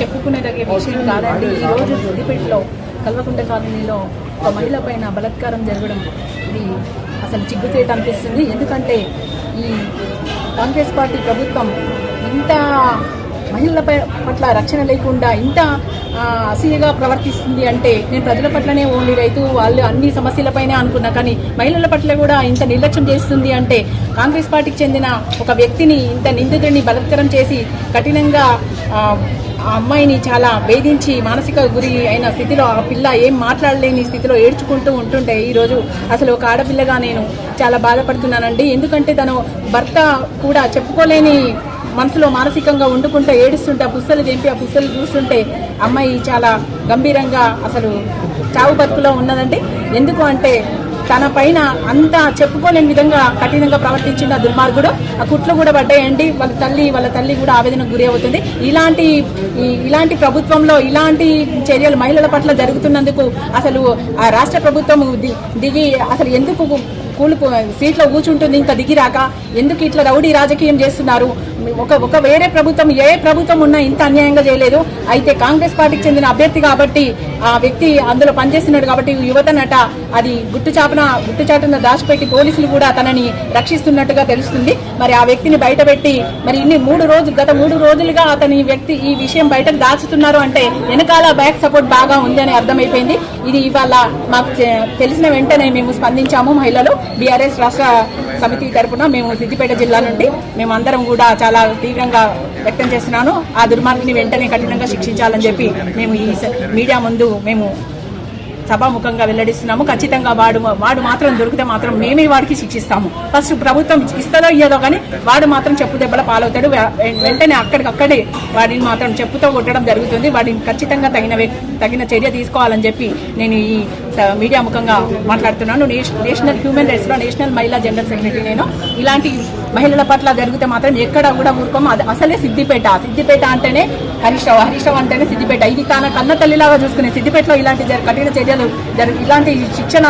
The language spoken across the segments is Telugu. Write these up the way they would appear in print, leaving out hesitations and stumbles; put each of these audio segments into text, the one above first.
చెప్పుకునేదగే విషయం కాదండి. ఈరోజు సిద్దిపేటలో కల్వకుంట కాలనీలో ఒక మహిళ పైన బలాత్కారం జరగడం ఇది అసలు చిగ్గుచేట అనిపిస్తుంది. ఎందుకంటే ఈ కాంగ్రెస్ పార్టీ ప్రభుత్వం ఇంత మహిళల పట్ల రక్షణ లేకుండా ఇంత అసూయగా ప్రవర్తిస్తుంది అంటే నేను ప్రజల పట్లనే ఓన్లీ రైతు వాళ్ళు అన్ని సమస్యలపైనే అనుకున్నా, కానీ మహిళల పట్ల కూడా ఇంత నిర్లక్ష్యం చేస్తుంది అంటే కాంగ్రెస్ పార్టీకి చెందిన ఒక వ్యక్తిని ఇంత నిందితుడిని బలాత్కారం చేసి కఠినంగా ఆ అమ్మాయిని చాలా వేధించి మానసిక గురి అయిన స్థితిలో ఆ పిల్ల ఏం మాట్లాడలేని స్థితిలో ఏడ్చుకుంటూ ఉంటుంటే ఈరోజు అసలు ఒక ఆడపిల్లగా నేను చాలా బాధపడుతున్నానండి. ఎందుకంటే తను భర్త కూడా చెప్పుకోలేని మనసులో మానసికంగా వండుకుంటే ఏడుస్తుంటే ఆ పుస్తలు తెంపి ఆ పుస్తలు చూస్తుంటే అమ్మాయి చాలా గంభీరంగా అసలు చావు బతుకులో ఉన్నదండి. ఎందుకు అంటే తన పైన అంతా చెప్పుకోలేని విధంగా కఠినంగా ప్రవర్తించిన దుర్మార్గుడు ఆ కుట్లు కూడా పడ్డాయండి. వాళ్ళ తల్లి కూడా ఆవేదనకు గురి అవుతుంది. ఇలాంటి ప్రభుత్వంలో ఇలాంటి చర్యలు మహిళల పట్ల జరుగుతున్నందుకు అసలు ఆ రాష్ట్ర ప్రభుత్వం దిగి అసలు ఎందుకు సీట్లో కూర్చుంటుంది ఇంకా దిగిరాక ఎందుకు ఇట్లా రౌడీ రాజకీయం చేస్తున్నారు? ఒక వేరే ప్రభుత్వం ఏ ప్రభుత్వం ఉన్నా ఇంత అన్యాయంగా చేయలేదు. అయితే కాంగ్రెస్ పార్టీకి చెందిన అభ్యర్థి కాబట్టి ఆ వ్యక్తి అందులో పనిచేస్తున్నాడు కాబట్టి యువతనట అది గుట్టుచాటున దాచిపెట్టి పోలీసులు కూడా తనని రక్షిస్తున్నట్టుగా తెలుస్తుంది. మరి ఆ వ్యక్తిని బయటపెట్టి మరి గత 3 రోజులుగా వ్యక్తి ఈ విషయం బయటకు దాచుతున్నారు అంటే వెనకాల బ్యాక్ సపోర్ట్ బాగా ఉంది అని అర్థమైపోయింది. ఇది ఇవాళ మాకు తెలిసిన వెంటనే మేము స్పందించాము. మహిళలు బీఆర్ఎస్ రాష్ట్ర సమితి తరఫున మేము సిద్దిపేట జిల్లా నుండి మేమందరం కూడా చాలా తీవ్రంగా వ్యక్తం చేస్తున్నాను. ఆ దుర్మార్గుని వెంటనే కఠినంగా శిక్షించాలని చెప్పి మేము ఈ మీడియా ముందు మేము సభాముఖంగా వెల్లడిస్తున్నాము. ఖచ్చితంగా వాడు మాత్రం దొరికితే మాత్రం మేమే వాడికి శిక్షిస్తాము. ఫస్ట్ ప్రభుత్వం ఇస్తుందో ఇయ్యదో కానీ వాడు మాత్రం చెప్పు దెబ్బల పాలవుతాడు. వెంటనే అక్కడికక్కడే వాడిని మాత్రం చెప్పుతో కొట్టడం జరుగుతుంది. వాడిని ఖచ్చితంగా తగిన చర్య తీసుకోవాలని చెప్పి నేను ఈ మీడియా ముఖంగా మాట్లాడుతున్నాను. నేషనల్ హ్యూమన్ రైట్స్ లో నేషనల్ మహిళా జనరల్ సెక్రటరీ నేను. ఇలాంటి మహిళల పట్ల జరిగితే మాత్రం ఎక్కడ కూడా ఊరుకోము. అసలే సిద్దిపేట అంటేనే హరీష్ రావు అంటేనే సిద్దిపేట. ఇది తన కన్న తల్లిలాగా చూసుకునే సిద్దిపేటలో ఇలాంటి కఠిన చర్యలు ఇలాంటి శిక్షణ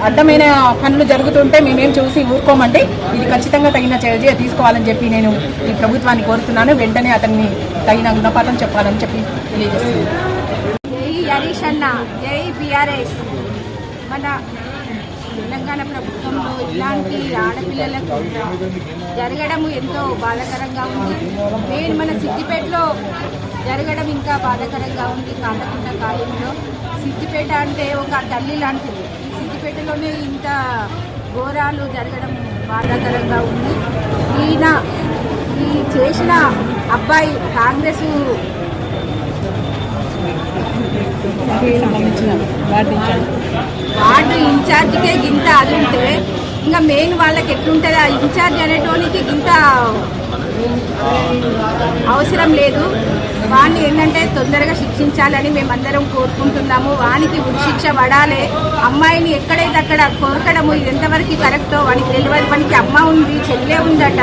అడ్డమైన పనులు జరుగుతుంటే మేమేం చూసి ఊరుకోమంటే ఇది ఖచ్చితంగా తగిన చర్య తీసుకోవాలని చెప్పి నేను ఈ ప్రభుత్వాన్ని కోరుతున్నాను. వెంటనే అతన్ని తగిన గుణపాఠం చెప్పాలని చెప్పి తెలియజేస్తున్నాను. జై హరీష్ అన్న, జై బీఆర్ఎస్. మన తెలంగాణ ప్రభుత్వంలో ఇలాంటి ఆడపిల్లలకు జరగడం ఎంతో బాధాకరంగా ఉంది. మెయిన్ మన సిద్దిపేటలో జరగడం ఇంకా బాధాకరంగా ఉంది. కల్వకుంట కాలనీలో సిద్దిపేట అంటే ఒక తల్లి లాంటిది. ఈ సిద్దిపేటలోనే ఇంత ఘోరాలు జరగడం బాధాకరంగా ఉంది. ఈ చేసిన అబ్బాయి కాంగ్రెస్ వార్డు ఇన్ఛార్జికే గింత అది ఉంటే ఇంకా మెయిన్ వాళ్ళకి ఎట్లుంటుంది? ఆ ఇన్ఛార్జ్ అనేటోనికి గింత అవసరం లేదు. వాడిని ఏంటంటే తొందరగా శిక్షించాలని మేమందరం కోరుకుంటున్నాము. వానికి శిక్ష పడాలి. అమ్మాయిని ఎక్కడైతే అక్కడ కొరకడము ఇది ఎంతవరకు కరెక్టో వానికి తెలియదు. వానికి అమ్మ ఉంది, చెల్లె ఉందట.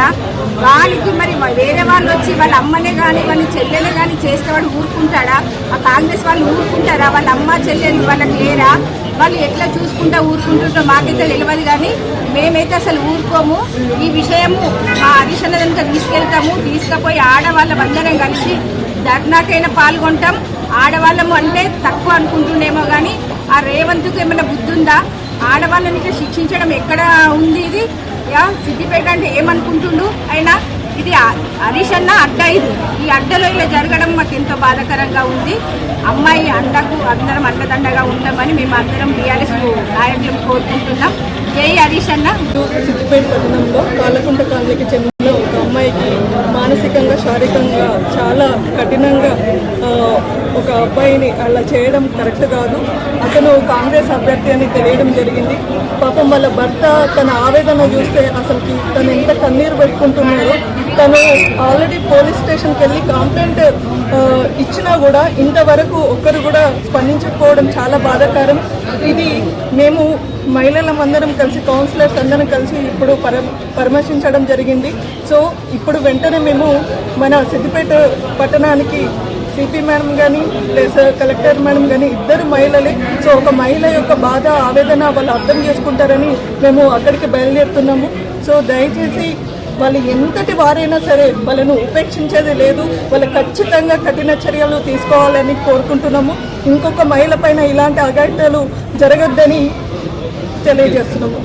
వానికి మరి వేరే వాళ్ళు వచ్చి వాళ్ళ అమ్మనే కానీ వాళ్ళ చెల్లెనే కానీ చేస్తే వాడు ఊరుకుంటాడా? ఆ కాంగ్రెస్ వాళ్ళు ఊరుకుంటారా? వాళ్ళ అమ్మ చెల్లెలు వాళ్ళకి లేరా? వాళ్ళు ఎట్లా చూసుకుంటా ఊరుకుంటుంటో మాకైతే తెలియదు, కానీ మేమైతే అసలు ఊరుకోము. ఈ విషయము మా హరీష్ అన్న కనుక తీసుకెళ్తాము. తీసుకుపోయి ఆడవాళ్ళమందరం కలిసి ధర్నాకైనా పాల్గొంటాం. ఆడవాళ్ళము అంటే తక్కువ అనుకుంటుండేమో కానీ ఆ రేవంత్కు ఏమైనా బుద్ధి ఉందా? ఆడవాళ్ళని ఇట్లా శిక్షించడం ఎక్కడ ఉంది? ఇది సిద్దిపేట అంటే ఏమనుకుంటుండు అయినా? ఇది హరీష్ అన్న అడ్డ. ఈ అడ్డలో ఇలా జరగడం మాకు ఎంతో బాధాకరంగా ఉంది. అమ్మాయి అండకు అందరం అండదండగా ఉంటామని మేము అందరం బీఆర్ఎస్ నాయకులను కోరుకుంటున్నాం. జై హరీష్ అన్న. సిద్దిపేట పట్టణంలో కల్వకుంట కాలనీకి చెందిన ఒక అమ్మాయికి మానసికంగా శారీరకంగా చాలా కఠినంగా ఒక అబ్బాయిని అలా చేయడం కరెక్ట్ కాదు. అతను కాంగ్రెస్ అభ్యర్థి అని తెలియడం జరిగింది. పాపం వాళ్ళ భర్త తన ఆవేదన చూస్తే అసలుకి తను ఎంత కన్నీరు పెట్టుకుంటున్నాడో. తను ఆల్రెడీ పోలీస్ స్టేషన్కి వెళ్ళి కంప్లైంట్ ఇచ్చినా కూడా ఇంతవరకు ఒక్కరు కూడా స్పందించకపోవడం చాలా బాధాకరం. ఇది మేము మహిళలందరం కలిసి కౌన్సిలర్స్ అందరం కలిసి ఇప్పుడు పరామర్శించడం జరిగింది. సో ఇప్పుడు వెంటనే మేము మన సిద్దిపేట పట్టణానికి సిపి మేడం కానీ ప్లస్ కలెక్టర్ మేడం కానీ ఇద్దరు మహిళలే. సో ఒక మహిళ యొక్క బాధ ఆవేదన వాళ్ళు అర్థం చేసుకుంటారని మేము అక్కడికి బయలుదేరుతున్నాము. సో దయచేసి వాళ్ళు ఎంతటి వారైనా సరే వాళ్ళను ఉపేక్షించేది లేదు. వాళ్ళు ఖచ్చితంగా కఠిన చర్యలు తీసుకోవాలని కోరుకుంటున్నాము. ఇంకొక మహిళ పైన ఇలాంటి అఘాయిత్యాలు జరగద్దని తెలియజేస్తున్నాము.